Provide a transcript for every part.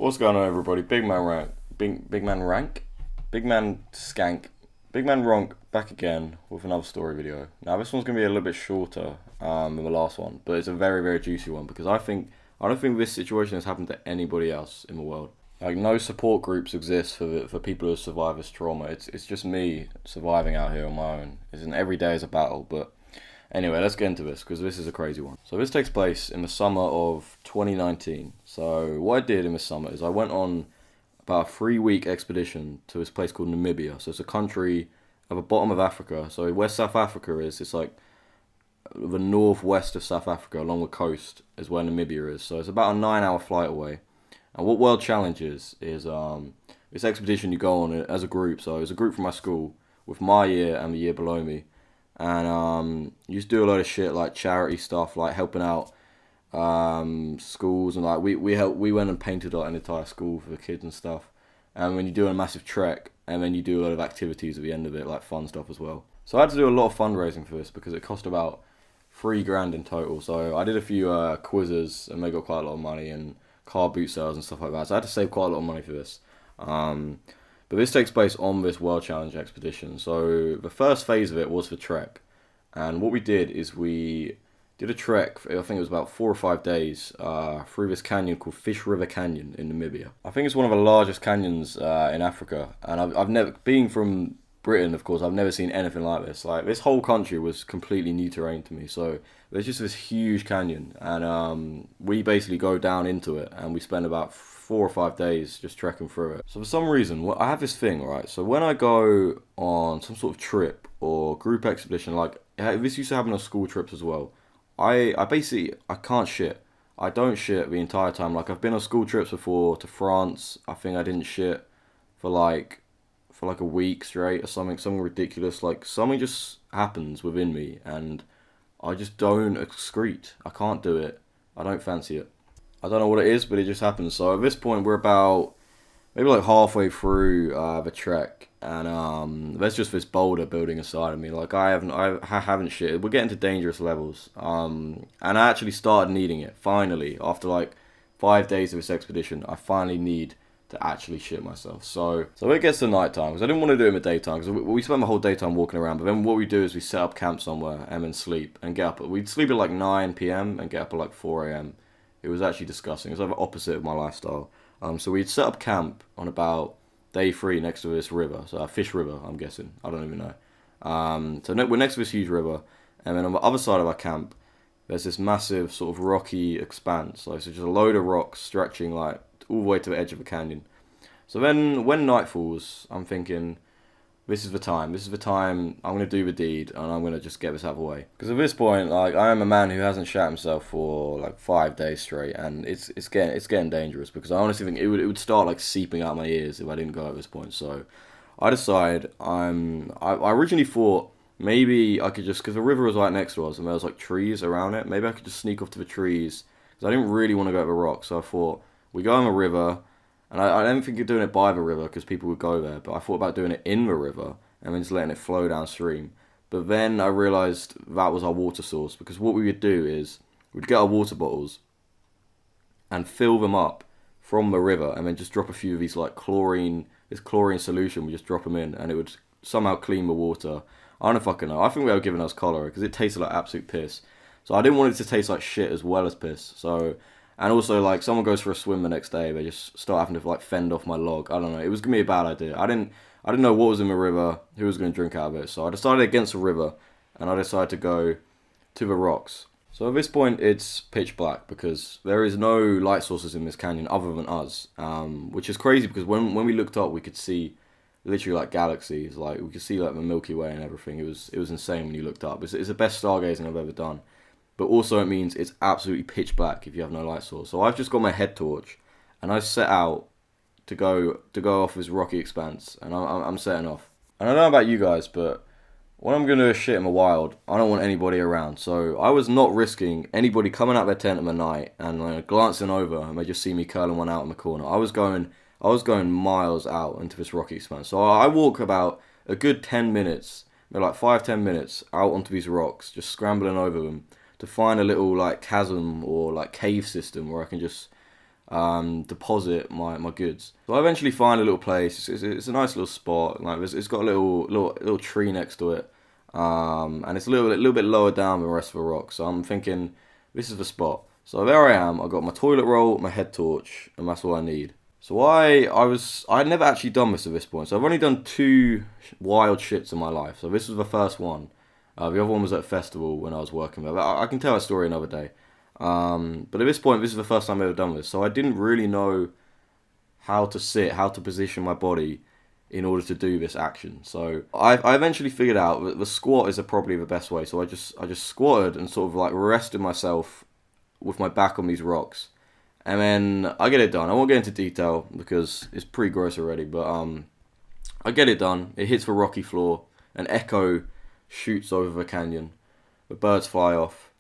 What's going on, everybody? Big Man Skank, BigManRonk back again with another story video. Now this one's gonna be a little bit shorter than the last one, but it's a very very juicy one because I don't think this situation has happened to anybody else in the world. Like no support groups exist for people who survive this trauma. It's just me surviving out here on my own. It's an every day is a battle, but anyway, let's get into this because this is a crazy one. So this takes place in the summer of 2019. So what I did in the summer is I went on about a 3 week expedition to this place called Namibia. So it's a country at the bottom of Africa. So where South Africa is, it's like the northwest of South Africa along the coast is where Namibia is. So it's about a 9 hour flight away. And what World Challenge is this expedition you go on as a group. So it's a group from my school with my year and the year below me. And you just do a lot of shit like charity stuff, like helping out schools, and like we went and painted like an entire school for the kids and stuff. And when you do a massive trek, and then you do a lot of activities at the end of it, like fun stuff as well. So I had to do a lot of fundraising for this because it cost about $3,000 in total. So I did a few quizzes and they got quite a lot of money and car boot sales and stuff like that. So I had to save quite a lot of money for this. But this takes place on this World Challenge expedition. So the first phase of it was the trek. And what we did is we did a trek, I think it was about 4 or 5 days, through this canyon called Fish River Canyon in Namibia. I think it's one of the largest canyons in Africa. And I've never, being from Britain, of course, I've never seen anything like this. Like, this whole country was completely new terrain to me. So there's just this huge canyon. And we basically go down into it and we spend about 4 or 5 days just trekking through it. So for some reason, I have this thing, right? So when I go on some sort of trip or group expedition, like this used to happen on school trips as well. I can't shit. I don't shit the entire time. Like I've been on school trips before to France. I think I didn't shit for like a week straight or something ridiculous. Like something just happens within me and I just don't excrete. I can't do it. I don't fancy it. I don't know what it is, but it just happens. So at this point, we're about maybe like halfway through the trek, and there's just this boulder building inside of me. Like I haven't shit. We're getting to dangerous levels, and I actually started needing it finally after like 5 days of this expedition. I finally need to actually shit myself. So it gets to nighttime because I didn't want to do it in the daytime because we spent the whole daytime walking around. But then what we do is we set up camp somewhere and then sleep and get up. We'd sleep at like 9 p.m. and get up at like 4 a.m. It was actually disgusting. It was like the opposite of my lifestyle. So we'd set up camp on about day 3 next to this river. So Fish River, I'm guessing. I don't even know. We're next to this huge river. And then on the other side of our camp, there's this massive sort of rocky expanse. Like, so just a load of rocks stretching like all the way to the edge of the canyon. So then when night falls, I'm thinking, this is the time I'm going to do the deed and I'm going to just get this out of the way. Because at this point, like, I am a man who hasn't shat himself for like 5 days straight, and it's getting dangerous because I honestly think it would start like seeping out my ears if I didn't go at this point. So I decide I originally thought maybe I could just, because the river was right next to us and there was like trees around it, maybe I could just sneak off to the trees because I didn't really want to go to the rocks. So I thought, we go on the river. And I don't think you're doing it by the river because people would go there. But I thought about doing it in the river and then just letting it flow downstream. But then I realised that was our water source. Because what we would do is we'd get our water bottles and fill them up from the river. And then just drop a few of these like chlorine solution. We just drop them in and it would somehow clean the water. I don't fucking know. I think they were giving us cholera because it tasted like absolute piss. So I didn't want it to taste like shit as well as piss. And also, like, someone goes for a swim the next day, they just start having to, like, fend off my log. I don't know. It was going to be a bad idea. I didn't know what was in the river, who was going to drink out of it. So I decided against the river, and I decided to go to the rocks. So at this point, it's pitch black, because there is no light sources in this canyon other than us. Which is crazy, because when we looked up, we could see literally, like, galaxies. Like, we could see, like, the Milky Way and everything. It was insane when you looked up. It's the best stargazing I've ever done. But also it means it's absolutely pitch black if you have no light source. So I've just got my head torch, and I set out to go off this rocky expanse, and I'm setting off. And I don't know about you guys, but when I'm going to do a shit in the wild, I don't want anybody around. So I was not risking anybody coming out their tent in the night and glancing over, and they just see me curling one out in the corner. I was going miles out into this rocky expanse. So I walk about a good 10 minutes, maybe like 5-10 minutes out onto these rocks, just scrambling over them, to find a little like chasm or like cave system where I can just deposit my goods. So I eventually find a little place. It's a nice little spot. Like it's got a little tree next to it, and it's a little bit lower down than the rest of the rock. So I'm thinking this is the spot. So there I am. I got my toilet roll, my head torch, and that's all I need. So I'd never actually done this at this point. So I've only done 2 wild shits in my life. So this was the first one. The other one was at a festival when I was working there. I can tell that story another day. But at this point, this is the first time I've ever done this. So I didn't really know how to sit, how to position my body in order to do this action. So I eventually figured out that the squat is probably the best way. So I just squatted and sort of like rested myself with my back on these rocks. And then I get it done. I won't get into detail because it's pretty gross already. But I get it done. It hits the rocky floor. An echo shoots over the canyon. The birds fly off.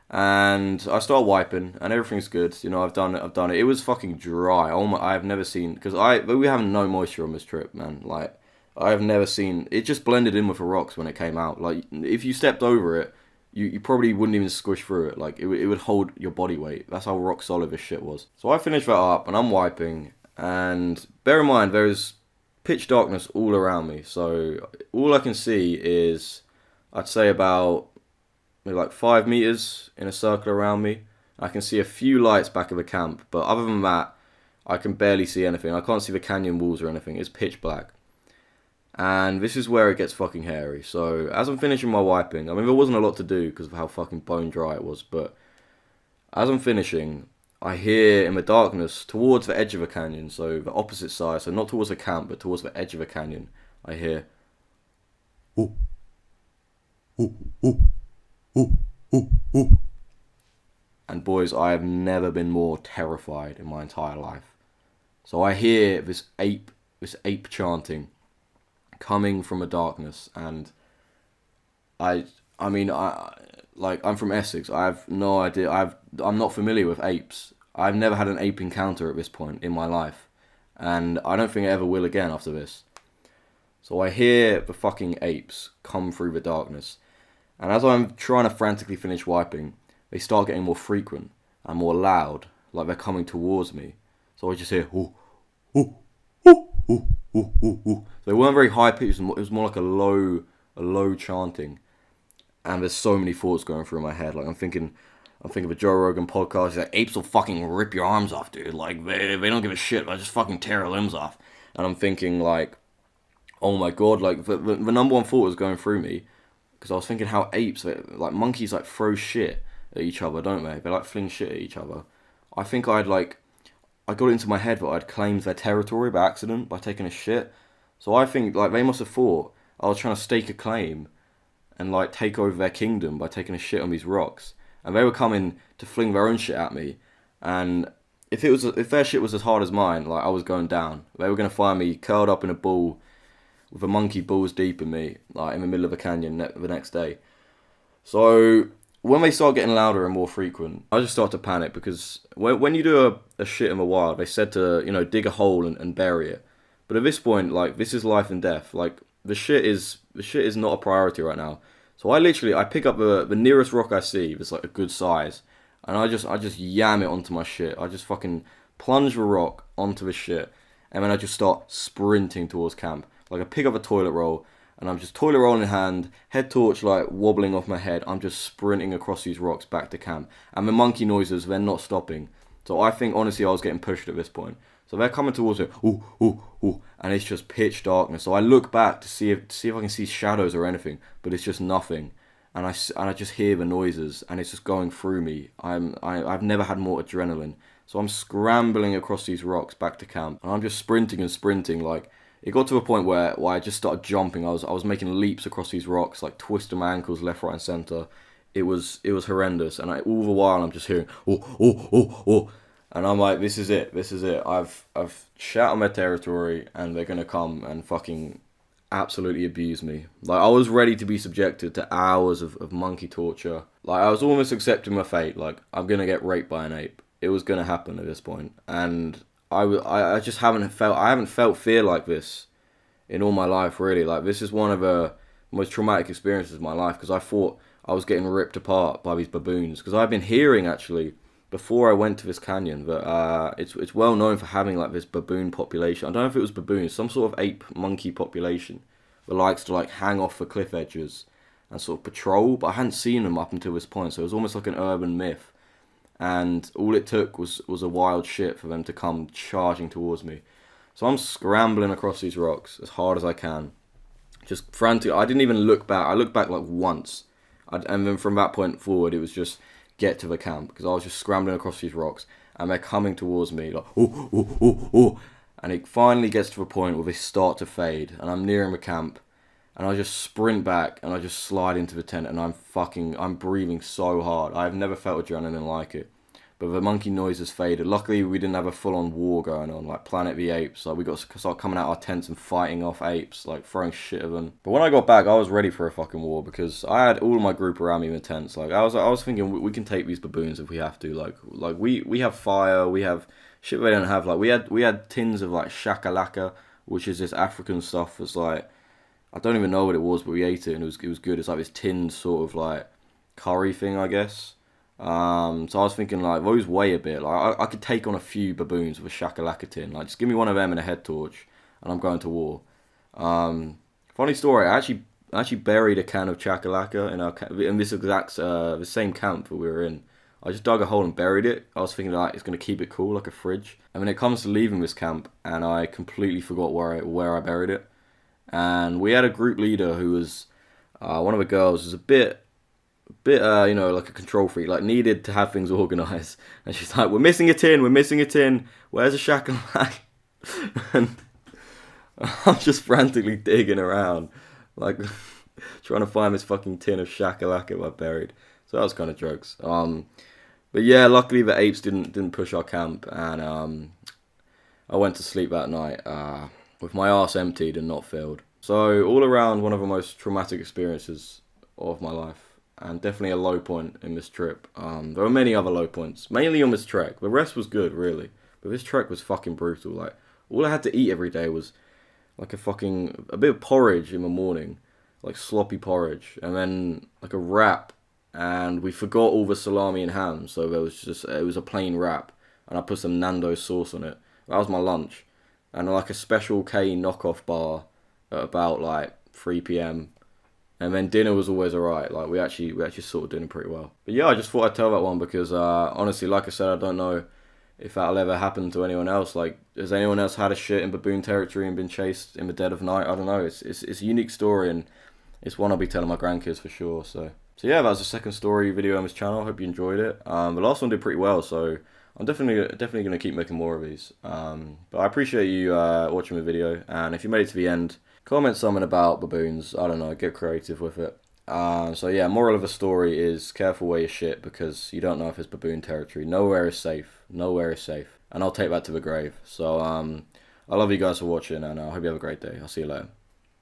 And I start wiping, and everything's good. You know, I've done it. It was fucking dry. I've never seen, because we have no moisture on this trip, man. Like, I've never seen, it just blended in with the rocks when it came out. Like, if you stepped over it, you probably wouldn't even squish through it. Like, it would hold your body weight. That's how rock solid this shit was. So I finished that up, and I'm wiping, and bear in mind, there's pitch darkness all around me. So all I can see is, I'd say about maybe like 5 meters in a circle around me. I can see a few lights back of the camp, but other than that, I can barely see anything. I can't see the canyon walls or anything. It's pitch black. And this is where it gets fucking hairy. So as I'm finishing my wiping, I mean, there wasn't a lot to do because of how fucking bone dry it was, but as I'm finishing, I hear in the darkness towards the edge of the canyon, so the opposite side, so not towards the camp, but towards the edge of the canyon, I hear, ooh, ooh, ooh. Ooh, ooh, ooh. And boys, I have never been more terrified in my entire life. So I hear this ape chanting coming from the darkness, and I'm from Essex. I have no idea. I'm not familiar with apes. I've never had an ape encounter at this point in my life, and I don't think I ever will again after this. So I hear the fucking apes come through the darkness. And as I'm trying to frantically finish wiping, they start getting more frequent and more loud, like they're coming towards me. So I just hear, ooh, ooh, ooh, ooh, ooh, ooh, ooh. So they weren't very high pitched, it was more like a low chanting. And there's so many thoughts going through my head. Like I'm thinking of a Joe Rogan podcast. He's like, apes will fucking rip your arms off, dude. Like they don't give a shit. They'll just fucking tear your limbs off. And I'm thinking like, oh my god, like the number one thought was going through me. Because I was thinking how apes, like monkeys, like throw shit at each other, don't they? They like fling shit at each other. I think I got it into my head that I'd claimed their territory by accident by taking a shit. So I think like they must have thought I was trying to stake a claim and like take over their kingdom by taking a shit on these rocks. And they were coming to fling their own shit at me. And if their shit was as hard as mine, like I was going down. They were gonna find me curled up in a ball with a monkey balls deep in me, like in the middle of a canyon the next day. So when they start getting louder and more frequent, I just start to panic because when you do a shit in the wild, they said to, you know, dig a hole and bury it. But at this point, like this is life and death. Like the shit is not a priority right now. So I pick up the nearest rock I see that's like a good size, and I just yam it onto my shit. I just fucking plunge the rock onto the shit, and then I just start sprinting towards camp. Like I pick up a toilet roll, and I'm just toilet roll in hand, head torch like wobbling off my head. I'm just sprinting across these rocks back to camp. And the monkey noises, they're not stopping. So I think honestly I was getting pushed at this point. So they're coming towards it, ooh, ooh, ooh, and it's just pitch darkness. So I look back to see if I can see shadows or anything, but it's just nothing. And I just hear the noises, and it's just going through me. I've never had more adrenaline. So I'm scrambling across these rocks back to camp, and I'm just sprinting and sprinting like. It got to a point where I just started jumping. I was making leaps across these rocks, like twisting my ankles left, right, and center. It was horrendous. And all the while I'm just hearing oh, oh, oh, oh, and I'm like, this is it. I've shat on my territory, and they're gonna come and fucking absolutely abuse me. Like I was ready to be subjected to hours of monkey torture. Like I was almost accepting my fate. Like I'm gonna get raped by an ape. It was gonna happen at this point, and. I just haven't felt fear like this in all my life, really. Like this is one of the most traumatic experiences of my life because I thought I was getting ripped apart by these baboons. Because I've been hearing actually before I went to this canyon that it's well known for having like this baboon population. I don't know if it was baboons, some sort of ape monkey population that likes to like hang off the cliff edges and sort of patrol. But I hadn't seen them up until this point, so it was almost like an urban myth. And all it took was a wild shit for them to come charging towards me. So I'm scrambling across these rocks as hard as I can, just frantic. I didn't even look back. I looked back like once, and then from that point forward, it was just get to the camp because I was just scrambling across these rocks, and they're coming towards me like oh oh oh oh, and it finally gets to the point where they start to fade, and I'm nearing the camp, and I just sprint back and I just slide into the tent, and I'm breathing so hard. I've never felt adrenaline like it. But the monkey noise has faded. Luckily, we didn't have a full-on war going on, like Planet of the Apes. Like we got to start coming out our tents and fighting off apes, like throwing shit at them. But when I got back, I was ready for a fucking war because I had all of my group around me in the tents. Like I was thinking we can take these baboons if we have to. Like we have fire, we have shit they don't have. Like we had tins of like shakalaka, which is this African stuff that's like I don't even know what it was, but we ate it and it was good. It's like this tinned sort of like curry thing, I guess. So I was thinking like those weigh a bit. Like I could take on a few baboons with a shakalaka tin. Like just give me one of them and a head torch, and I'm going to war. Funny story. I actually buried a can of chakalaka in this exact the same camp that we were in. I just dug a hole and buried it. I was thinking like it's gonna keep it cool like a fridge. And when it comes to leaving this camp, and I completely forgot where I buried it. And we had a group leader who was one of the girls was a bit like a control freak, like needed to have things organized, and she's like, we're missing a tin, where's a shakalaka? And I'm just frantically digging around, like trying to find this fucking tin of shakalaka I buried. So that was kind of jokes. But yeah, luckily the apes didn't push our camp, and I went to sleep that night with my arse emptied and not filled. So all around, one of the most traumatic experiences of my life. And definitely a low point in this trip. There were many other low points, mainly on this trek. The rest was good, really. But this trek was fucking brutal. Like, all I had to eat every day was like a bit of porridge in the morning. Like sloppy porridge. And then like a wrap. And we forgot all the salami and ham. So it was a plain wrap. And I put some Nando's sauce on it. That was my lunch. And like a Special K knockoff bar at about like 3 p.m. And then dinner was always alright. Like we actually sorted dinner pretty well. But yeah, I just thought I'd tell that one because honestly, like I said, I don't know if that'll ever happen to anyone else. Like, has anyone else had a shit in baboon territory and been chased in the dead of night? I don't know. It's a unique story, and it's one I'll be telling my grandkids for sure. So yeah, that was the second story video on this channel. I hope you enjoyed it. The last one did pretty well, so I'm definitely gonna keep making more of these. But I appreciate you watching the video, and if you made it to the end, comment something about baboons. I don't know, get creative with it. So yeah, moral of the story is careful where you shit because you don't know if it's baboon territory. Nowhere is safe. Nowhere is safe. And I'll take that to the grave. So I love you guys for watching, and I hope you have a great day. I'll see you later.